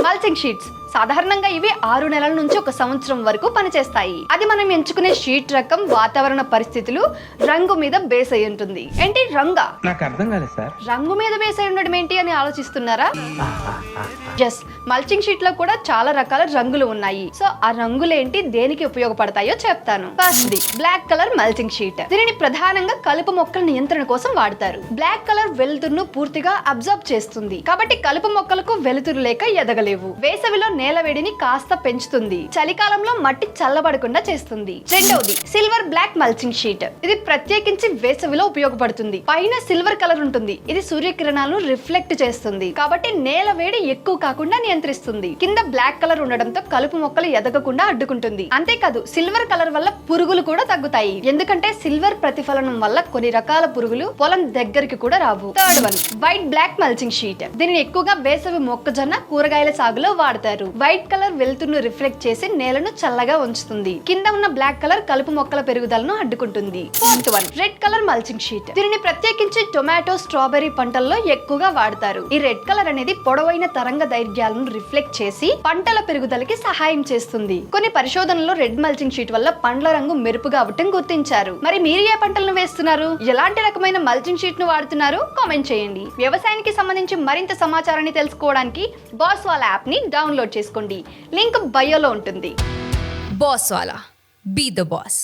Mulching sheets సాధారణంగా ఇవి 6 నెలల నుంచి 1 సంవత్సరం వరకు పనిచేస్తాయి. అది మనం ఎంచుకునే షీట్ రకం, వాతావరణ పరిస్థితులు, రంగు మీద బేస్ అయి ఉంటుంది. ఏంటి రంగా? నాకు అర్థం కాలేదు సార్. రంగు మీద బేస్ అయి ఉండడం ఏంటి అని ఆలోచిస్తున్నారా? ఎస్, మల్చింగ్ షీట్ లో కూడా చాలా రకాల రంగులు ఉన్నాయి. సో ఆ రంగులేంటి, దేనికి ఉపయోగపడతాయో చెప్తాను. First the black colour mulching sheet. దీనిని ప్రధానంగా కలుపు మొక్కల నియంత్రణ కోసం వాడతారు. బ్లాక్ కలర్ వెలుతురును పూర్తిగా అబ్జర్వ్ చేస్తుంది, కాబట్టి కలుపు మొక్కలకు వెలుతురు లేక ఎదగలేవు. వేసవిలో నేల వేడిని కాస్త పెంచుతుంది, చలికాలంలో మట్టి చల్లబడకుండా చేస్తుంది. రెండవది సిల్వర్ బ్లాక్ మల్చింగ్ షీట్. ఇది ప్రత్యేకించి వేసవిలో ఉపయోగపడుతుంది. పైన సిల్వర్ కలర్ ఉంటుంది. ఇది సూర్యకిరణాలను రిఫ్లెక్ట్ చేస్తుంది, కాబట్టి నేల వేడి ఎక్కువ కాకుండా నియంత్రిస్తుంది. కింద బ్లాక్ కలర్ ఉండడంతో కలుపు మొక్కలు ఎదగకుండా అడ్డుకుంటుంది. అంతేకాదు సిల్వర్ కలర్ వల్ల పురుగులు కూడా తగ్గుతాయి, ఎందుకంటే సిల్వర్ ప్రతిఫలనం వల్ల కొన్ని రకాల పురుగులు పొలం దగ్గరికి కూడా రావు. Third one white black mulching sheet. దీనిని ఎక్కువగా వేసవి మొక్కజొన్న, కూరగాయల సాగులో వాడతారు. వైట్ కలర్ వెలుతురును రిఫ్లెక్ట్ చేసి నేలను చల్లగా ఉంచుతుంది. కింద ఉన్న బ్లాక్ కలర్ కలుపు మొక్కల పెరుగుదలను అడ్డుకుంటుంది. Fourth one red colour mulching sheet. దీనిని ప్రత్యేకించి టొమాటో, స్ట్రాబెర్రీ పంటల్లో ఎక్కువగా వాడతారు. ఈ రెడ్ కలర్ అనేది పొడవైన తరంగ దైర్ఘ్యాలను రిఫ్లెక్ట్ చేసి పంటల పెరుగుదలకి సహాయం చేస్తుంది. కొన్ని పరిశోధనల్లో రెడ్ మల్చింగ్ షీట్ వల్ల పండ్ల రంగు మెరుపుగా అవటం గుర్తించారు. మరి మీరు ఏ పంటలను వేస్తున్నారు? ఎలాంటి రకమైన మల్చింగ్ షీట్ ను వాడుతున్నారు? కామెంట్ చేయండి. వ్యవసాయానికి సంబంధించి మరింత సమాచారాన్ని తెలుసుకోవడానికి బాస్వాలా యాప్ ని డౌన్లోడ్ చేసుకోండి. లింక్ బయోలో ఉంటుంది. బాస్వాలా, బీ ద బాస్.